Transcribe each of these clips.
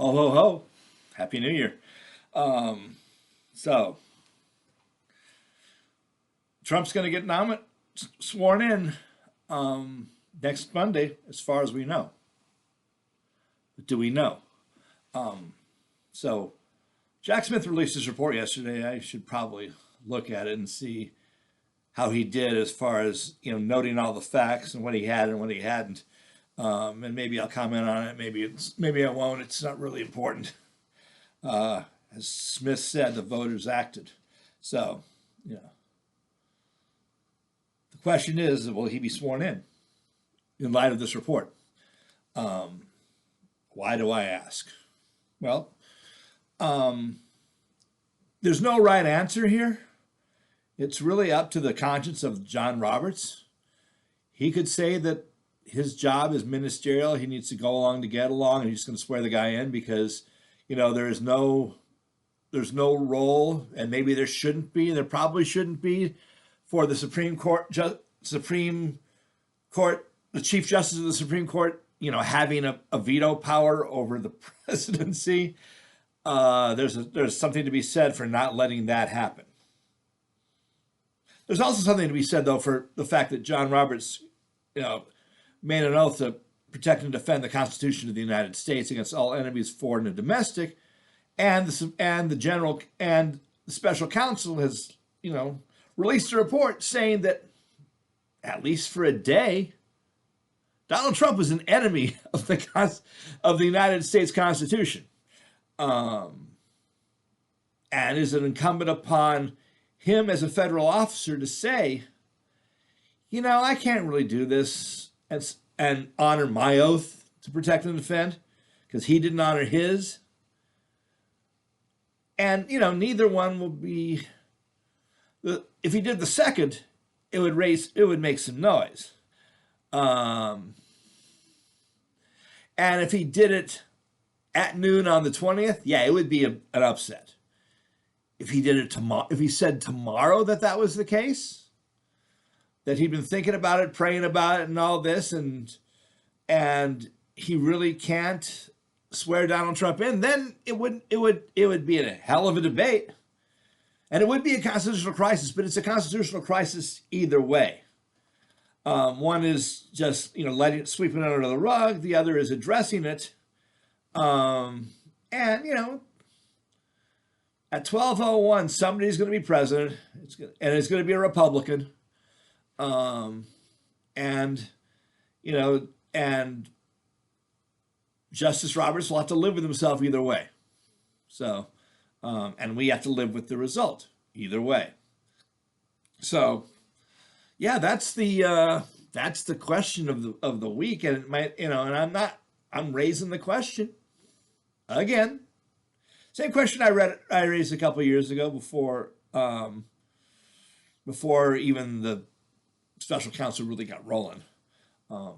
Ho, ho, ho. Happy New Year. So, Trump's going to get sworn in next Monday, as far as we know. But do we know? So, Jack Smith released his report yesterday. I should probably look at it and see how he did as far as, noting all the facts and what he had and what he hadn't. And maybe I'll comment on it. Maybe I won't. It's not really important. As Smith said, the voters acted. So, the question is, will he be sworn in light of this report? Why do I ask? Well, there's no right answer here. It's really up to the conscience of John Roberts. He could say that his job is ministerial. He needs to go along to get along, and he's going to swear the guy in because, there's no role, and maybe there shouldn't be. There probably shouldn't be for the Supreme Court, the Chief Justice of the Supreme Court, having a veto power over the presidency. There's something to be said for not letting that happen. There's also something to be said, though, for the fact that John Roberts, made an oath to protect and defend the Constitution of the United States against all enemies, foreign and domestic, and the special counsel has, released a report saying that, at least for a day, Donald Trump was an enemy of the United States Constitution, and is it incumbent upon him as a federal officer to say, I can't really do this and honor my oath to protect and defend because he didn't honor his. And, neither one will be, if he did the second, it would make some noise. And if he did it at noon on the 20th, yeah, it would be an upset. If he did it tomorrow, if he said tomorrow that was the case, that he'd been thinking about it, praying about it, and all this, and he really can't swear Donald Trump in, then it would be a hell of a debate, and it would be a constitutional crisis. But it's a constitutional crisis either way. One is just sweeping it under the rug. The other is addressing it, and at 12:01, somebody's going to be president. It's going to be a Republican. And Justice Roberts will have to live with himself either way. So, and we have to live with the result either way. So, yeah, that's the question of the week, and it might, and I'm raising the question again. Same question I raised a couple of years ago before even the special counsel really got rolling. And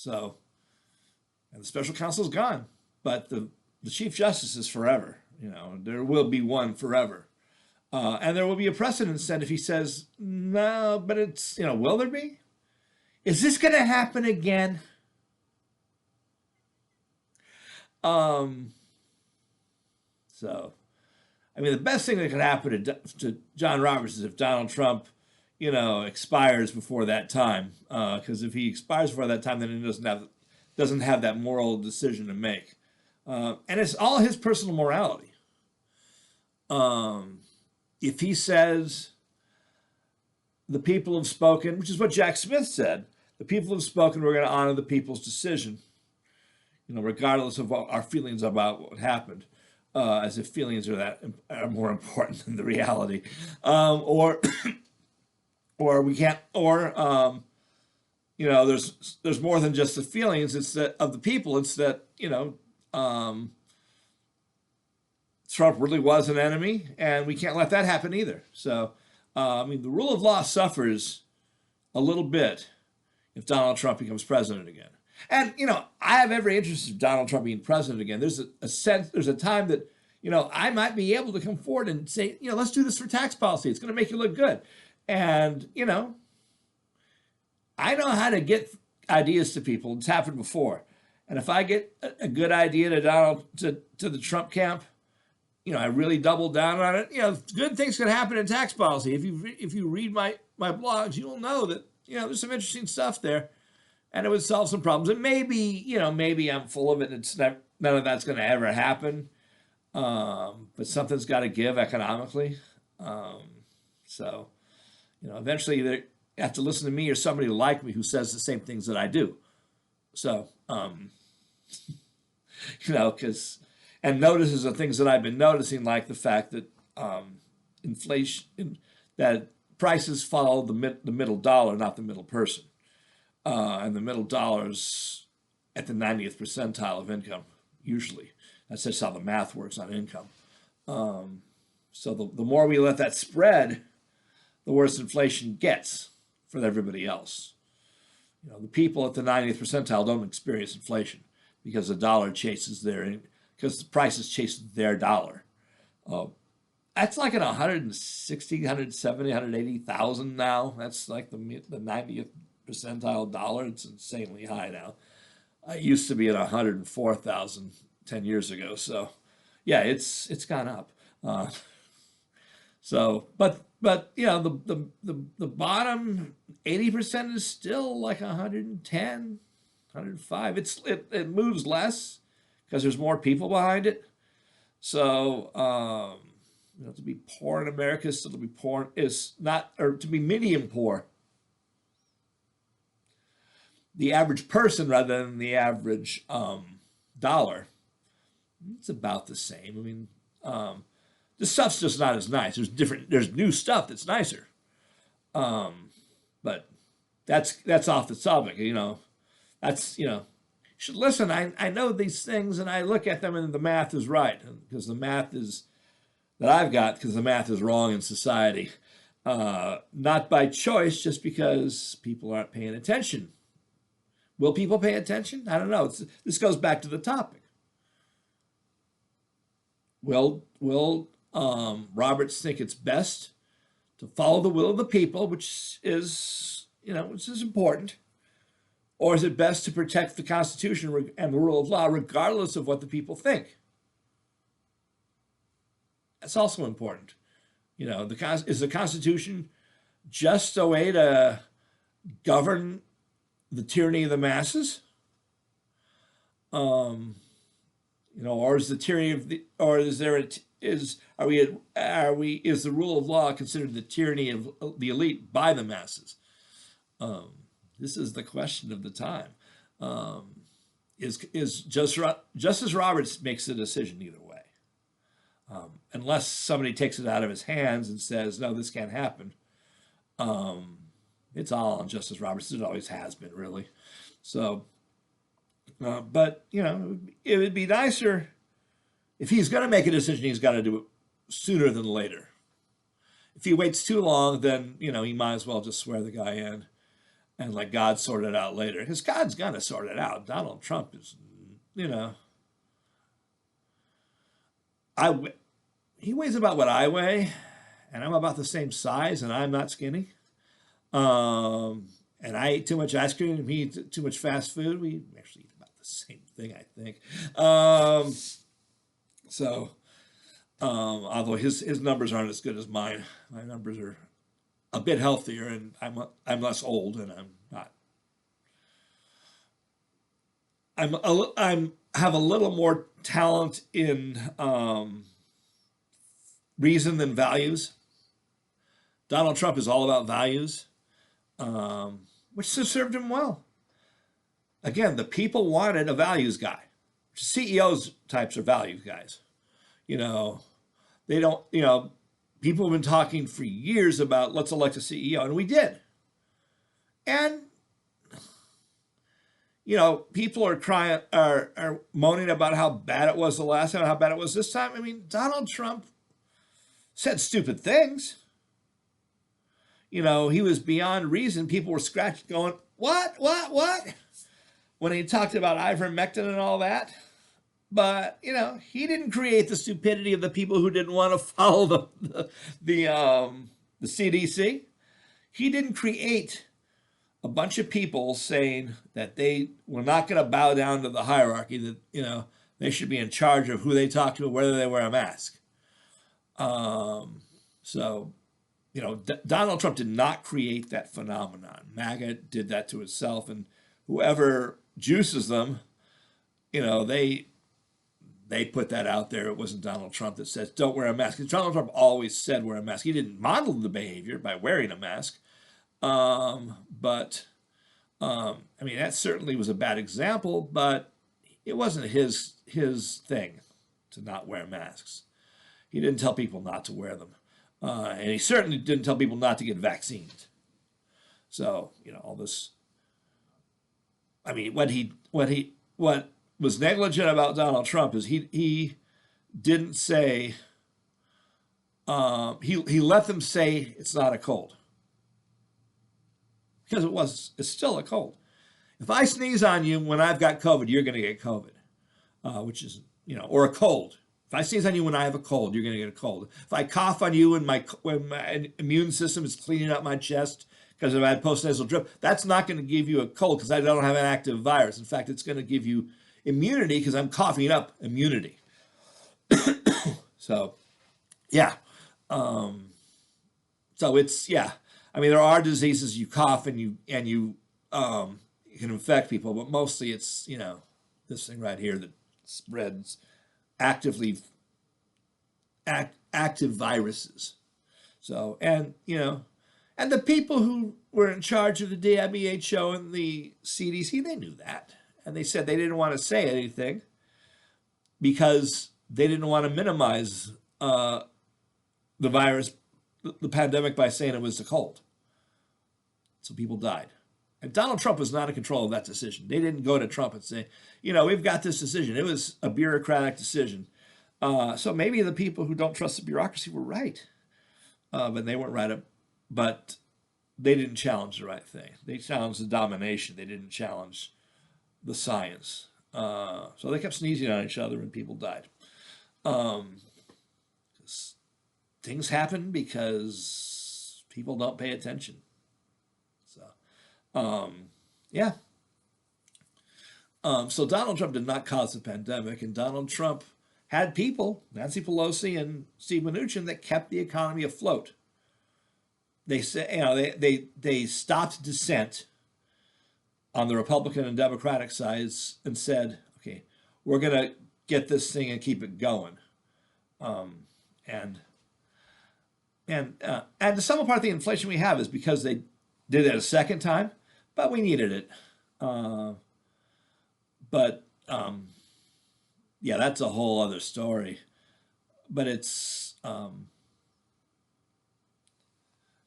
the special counsel's gone, but the Chief Justice is forever. There will be one forever. And there will be a precedent set if he says, no, but it's, will there be? Is this going to happen again? So, the best thing that could happen to John Roberts is if Donald Trump, expires before that time. Because if he expires before that time, then he doesn't have that moral decision to make. And it's all his personal morality. If he says the people have spoken, which is what Jack Smith said, the people have spoken, we're going to honor the people's decision, regardless of what our feelings about what happened. As if feelings are more important than the reality, or we can't, or there's more than just the feelings. It's that of the people. It's that Trump really was an enemy, and we can't let that happen either. So, the rule of law suffers a little bit if Donald Trump becomes president again. And, I have every interest in Donald Trump being president again. There's a time that, I might be able to come forward and say, let's do this for tax policy. It's going to make you look good. And, I know how to get ideas to people. It's happened before. And if I get a good idea to the Trump camp, I really double down on it. Good things can happen in tax policy. If you read my blogs, you'll know that there's some interesting stuff there, and it would solve some problems. And maybe I'm full of it. And none of that's going to ever happen. But something's got to give economically. So eventually you have to listen to me or somebody like me who says the same things that I do. So, and notices the things that I've been noticing, like the fact that inflation, that prices follow the middle dollar, not the middle person. And the middle dollar's at the 90th percentile of income, usually. That's just how the math works on income. So the more we let that spread, the worse inflation gets for everybody else. The people at the 90th percentile don't experience inflation because the dollar because the prices chase their dollar. That's like at 160, 170, 180,000 now. That's like the 90th percentile dollar. It's insanely high now. I used to be at 104,000 10 years ago. So yeah, it's gone up. The bottom 80% is still like 110, 105. It moves less because there's more people behind it. So to be poor in America is still to be poor is not, or to be medium poor. The average person rather than the average dollar, it's about the same. I mean, the stuff's just not as nice. There's new stuff that's nicer. But that's off the topic, that's, you should listen. I know these things and I look at them and the math is right because the math is that I've got because the math is wrong in society. Not by choice, just because people aren't paying attention. Will people pay attention? I don't know. This goes back to the topic. Will Roberts think it's best to follow the will of the people, which is important, or is it best to protect the Constitution and the rule of law regardless of what the people think? That's also important. Is the Constitution just a way to govern the tyranny of the masses? Or is the tyranny of the, or is there is the rule of law considered the tyranny of the elite by the masses? This is the question of the time. Justice Roberts makes the decision either way, unless somebody takes it out of his hands and says, no, this can't happen. It's all on Justice Roberts. It always has been, really. So, but it would be nicer if he's going to make a decision. He's got to do it sooner than later. If he waits too long, then he might as well just swear the guy in and let God sort it out later. Because God's going to sort it out. Donald Trump is, he weighs about what I weigh, and I'm about the same size, and I'm not skinny. And I eat too much ice cream, and he eats too much fast food. We actually eat about the same thing, I think. Although his numbers aren't as good as mine. My numbers are a bit healthier, and I'm less old, and I'm not. I have a little more talent in reason than values. Donald Trump is all about values, which has served him well. Again, the people wanted a values guy. CEOs types are values guys. They don't, people have been talking for years about let's elect a CEO, and we did. And, people are crying, are moaning about how bad it was the last time, how bad it was this time. I mean, Donald Trump said stupid things. He was beyond reason. People were scratching, going, what? When he talked about ivermectin and all that. But, he didn't create the stupidity of the people who didn't want to follow the CDC. He didn't create a bunch of people saying that they were not going to bow down to the hierarchy, that, they should be in charge of who they talk to and whether they wear a mask. So, Donald Trump did not create that phenomenon. MAGA did that to itself, and whoever juices them, they put that out there. It wasn't Donald Trump that says, don't wear a mask. Because Donald Trump always said wear a mask. He didn't model the behavior by wearing a mask. But that certainly was a bad example, but it wasn't his thing to not wear masks. He didn't tell people not to wear them. And he certainly didn't tell people not to get vaccinated. So, all this, what was negligent about Donald Trump is he didn't say, he let them say it's not a cold. Because it's still a cold. If I sneeze on you when I've got COVID, you're going to get COVID, which is, or a cold. If I sneeze on you when I have a cold, you're going to get a cold. If I cough on you when my immune system is cleaning up my chest because I've had postnasal drip, that's not going to give you a cold because I don't have an active virus. In fact, it's going to give you immunity because I'm coughing up immunity. So, yeah. So it's, yeah. There are diseases you cough and you can infect people, but mostly it's, this thing right here that spreads active viruses. So, and the people who were in charge of the WHO and the CDC, they knew that. And they said they didn't want to say anything because they didn't want to minimize the virus, the pandemic, by saying it was a cold. So people died. And Donald Trump was not in control of that decision. They didn't go to Trump and say, we've got this decision. It was a bureaucratic decision. So maybe the people who don't trust the bureaucracy were right. But they weren't right. But they didn't challenge the right thing. They challenged the domination. They didn't challenge the science. So they kept sneezing on each other and people died. Things happen because people don't pay attention. So, yeah. So Donald Trump did not cause the pandemic, and Donald Trump had people, Nancy Pelosi and Steve Mnuchin, that kept the economy afloat. They said, they stopped dissent on the Republican and Democratic sides and said, okay, we're going to get this thing and keep it going. And to some part, the inflation we have is because they did it a second time, but we needed it. Yeah, that's a whole other story. But it's, and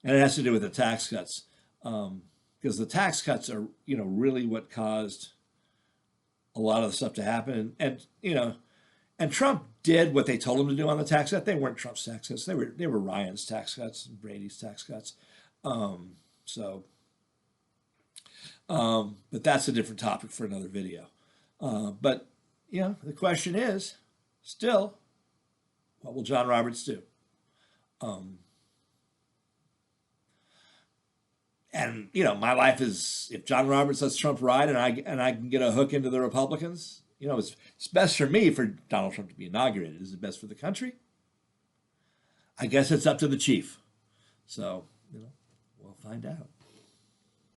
it has to do with the tax cuts, because the tax cuts are, really what caused a lot of the stuff to happen. And Trump did what they told him to do on the tax cut. They weren't Trump's tax cuts. They were Ryan's tax cuts and Brady's tax cuts. But that's a different topic for another video. But the question is still, what will John Roberts do? And my life is, if John Roberts lets Trump ride and I can get a hook into the Republicans, it's best for me for Donald Trump to be inaugurated. Is it best for the country? I guess it's up to the chief. So, we'll find out.